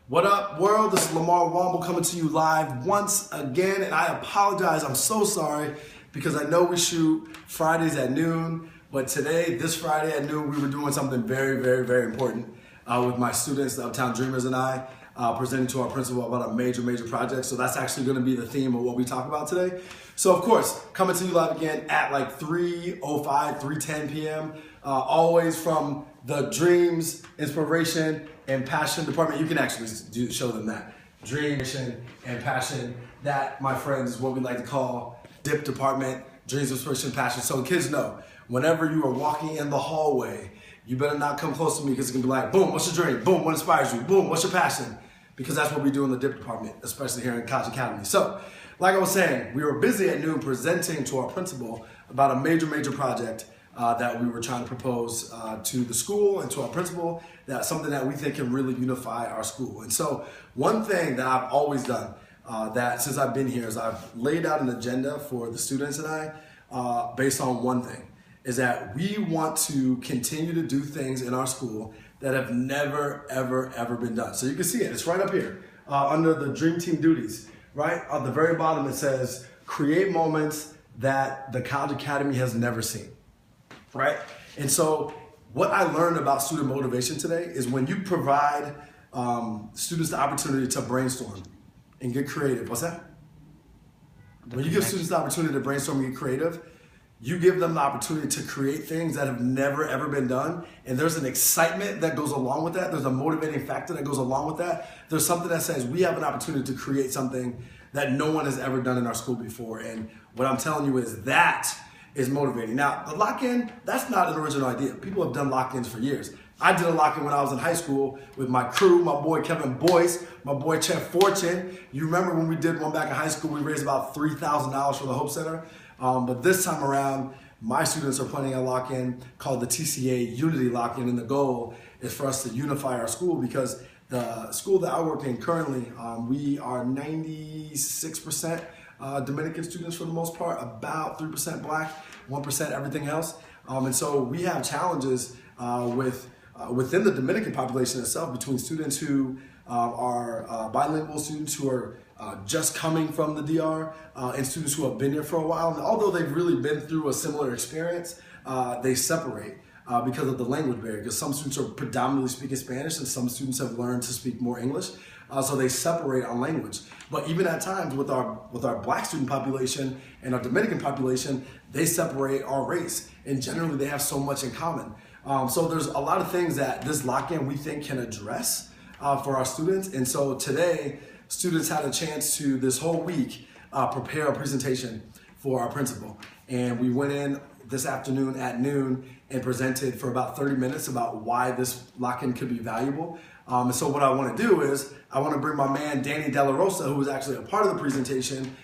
What up, world? This is Lamar Womble coming to you live once again, and I apologize. I'm so sorry because I know we shoot Fridays at noon, but today, this Friday at noon, we were doing something very, very, very important with my students, the Uptown Dreamers, and I presenting to our principal about a major, major project. So that's actually going to be the theme of what we talk about today. So of course, coming to you live again at like 3:05, 3:10 p.m. Always from the Dreams, Inspiration, and Passion department. You can actually show them that. Dream, and Passion. That, my friends, is what we like to call DIP department, Dreams, Inspiration, Passion. So kids know, whenever you are walking in the hallway, you better not come close to me because it's going to be like, boom, what's your dream? Boom, what inspires you? Boom, what's your passion? Because that's what we do in the DIP department, especially here in College Academy. So, like I was saying, we were busy at noon presenting to our principal about a major, major project that we were trying to propose to the school and to our principal, that's something that we think can really unify our school. And so one thing that I've always done that since I've been here is I've laid out an agenda for the students and I based on one thing, is that we want to continue to do things in our school that have never, ever, ever been done. So you can see it, it's right up here under the Dream Team duties, right? At the very bottom it says, create moments that the College Academy has never seen. Right? And so what I learned about student motivation today is when you provide students the opportunity to brainstorm and get creative. What's that? When you give students the opportunity to brainstorm and get creative, you give them the opportunity to create things that have never ever been done. And there's an excitement that goes along with that. There's a motivating factor that goes along with that. There's something that says we have an opportunity to create something that no one has ever done in our school before. And what I'm telling you is that is motivating. Now, the lock-in, that's not an original idea. People have done lock-ins for years. I did a lock-in when I was in high school with my crew, my boy Kevin Boyce, my boy Chef Fortune. You remember when we did one back in high school, we raised about $3,000 for the Hope Center. But this time around, my students are planning a lock-in called the TCA Unity Lock-in, and the goal is for us to unify our school because the school that I work in currently, we are 96% Dominican students for the most part, about 3% Black, 1% everything else. And so we have challenges within the Dominican population itself between students who are bilingual, students who are just coming from the DR, and students who have been here for a while. And although they've really been through a similar experience, they separate because of the language barrier, because some students are predominantly speaking Spanish and some students have learned to speak more English. So they separate on language. But even at times with our Black student population and our Dominican population, they separate our race. And generally they have so much in common. So there's a lot of things that this lock-in we think can address for our students. And so today, students had a chance to, this whole week, prepare a presentation for our principal. And we went in this afternoon at noon and presented for about 30 minutes about why this lock-in could be valuable. And so what I want to do is I want to bring my man Danny Della Rosa, who was actually a part of the presentation,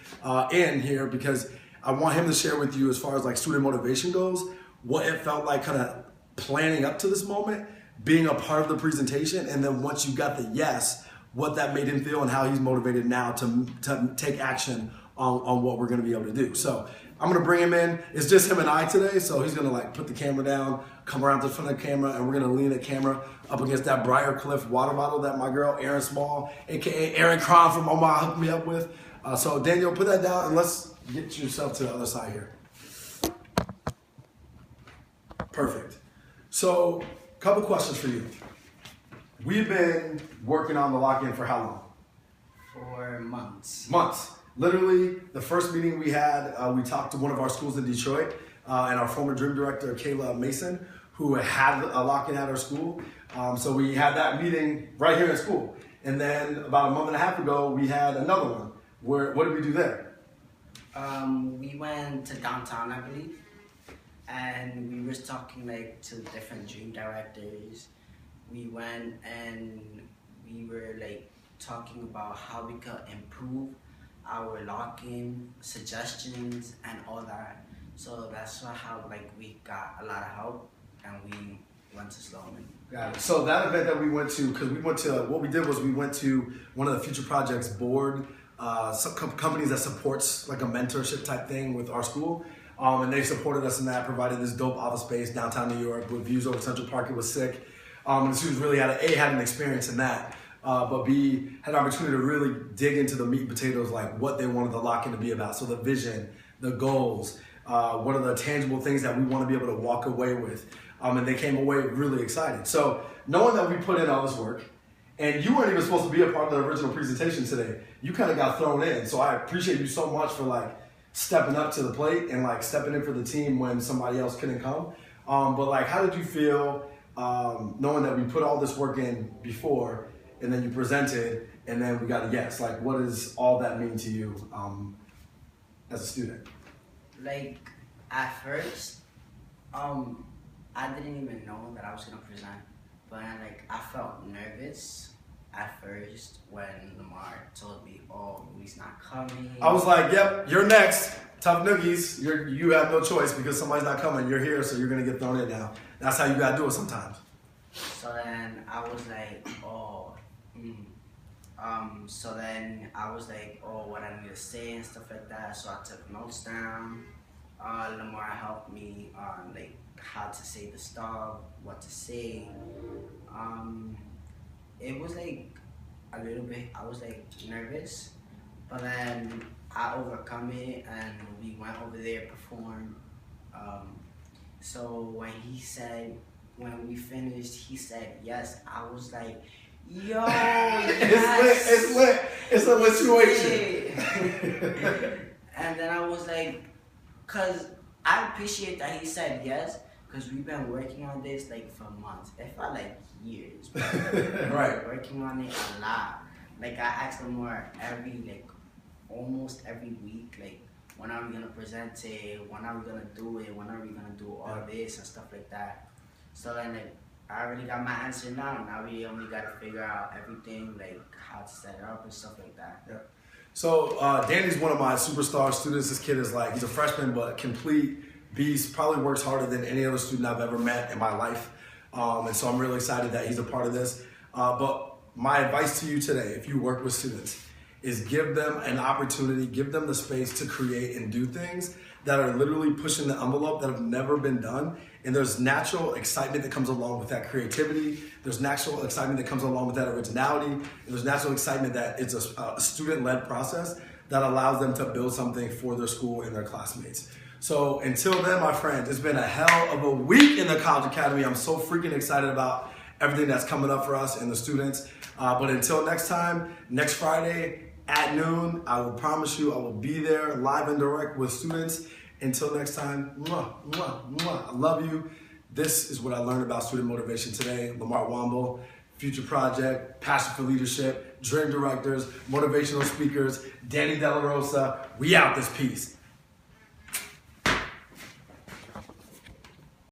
in here because I want him to share with you as far as like student motivation goes, what it felt like kind of planning up to this moment, being a part of the presentation, and then once you got the yes, what that made him feel and how he's motivated now to take action on what we're going to be able to do. So I'm going to bring him in. It's just him and I today, so he's going to like put the camera down, come around to the front of the camera, and we're going to lean the camera up against that Briar Cliff water bottle that my girl Erin Small, aka Erin Cron from Omaha, hooked me up with. So Daniel, put that down and let's get yourself to the other side here. Perfect. So a couple questions for you. We've been working on the lock-in for how long? For months. Months. Literally, the first meeting we had, we talked to one of our schools in Detroit and our former Dream director, Kayla Mason, who had a lock-in at our school. So we had that meeting right here at school. And then about a month and a half ago, we had another one. What did we do there? We went to downtown, I believe, and we were talking like to different Dream directors. We went and we were like talking about how we could improve our lock-in suggestions and all that. So that's how like we got a lot of help and we went to Sloman. Got it. So that event that we went to, because we went to, what we did was we went to one of the Future Projects board, some companies that supports like a mentorship type thing with our school. And they supported us in that, provided this dope office space downtown New York with views over Central Park. It was sick. And the students really had an experience in that. but B, had an opportunity to really dig into the meat and potatoes, like what they wanted the lock-in to be about. So the vision, the goals, what are the tangible things that we want to be able to walk away with. And they came away really excited. So knowing that we put in all this work, and you weren't even supposed to be a part of the original presentation today, you kind of got thrown in. So I appreciate you so much for like stepping up to the plate and like stepping in for the team when somebody else couldn't come. But like, how did you feel knowing that we put all this work in before and then you presented and then we got a yes? Like, what does all that mean to you as a student? Like, at first, I didn't even know that I was gonna present, but like I felt nervous at first when Lamar told me, "Oh, he's not coming." I was like, "Yep, you're next. Tough noogies. You have no choice because somebody's not coming. You're here, so you're gonna get thrown in now." That's how you gotta do it sometimes. So then I was like, "Oh." So then I was like, "Oh, what I need to say and stuff like that." So I took notes down. Lamar helped me on like how to say the stuff, what to say. It was like a little bit, I was like nervous, but then I overcome it and we went over there, performed. So when we finished, he said yes. I was like, yo, yes. It's lit. It's a situation. And then I was like, cause I appreciate that he said yes, cause we've been working on this like for months. It felt like years, but right. Working on it a lot. Like I asked him more almost every week, like when are we gonna present it? When are we gonna do it? When are we gonna do all this and stuff like that? So then like I already got my answer now. Now we only gotta figure out everything, like how to set it up and stuff like that. Yeah. So Danny's one of my superstar students. This kid is like, he's a freshman, but complete beast, probably works harder than any other student I've ever met in my life. And so I'm really excited that he's a part of this. But my advice to you today, if you work with students, is give them an opportunity, give them the space to create and do things that are literally pushing the envelope that have never been done. And there's natural excitement that comes along with that creativity. There's natural excitement that comes along with that originality. And there's natural excitement that it's a student-led process that allows them to build something for their school and their classmates. So until then, my friends, it's been a hell of a week in the College Academy. I'm so freaking excited about everything that's coming up for us and the students. But until next time, next Friday at noon, I will promise you I will be there live and direct with students. Until next time, mwah, mwah, mwah. I love you. This is what I learned about student motivation today. Lamar Womble, Future Project, Passion for Leadership, Dream Directors, Motivational Speakers, Danny Della Rosa. We out this piece.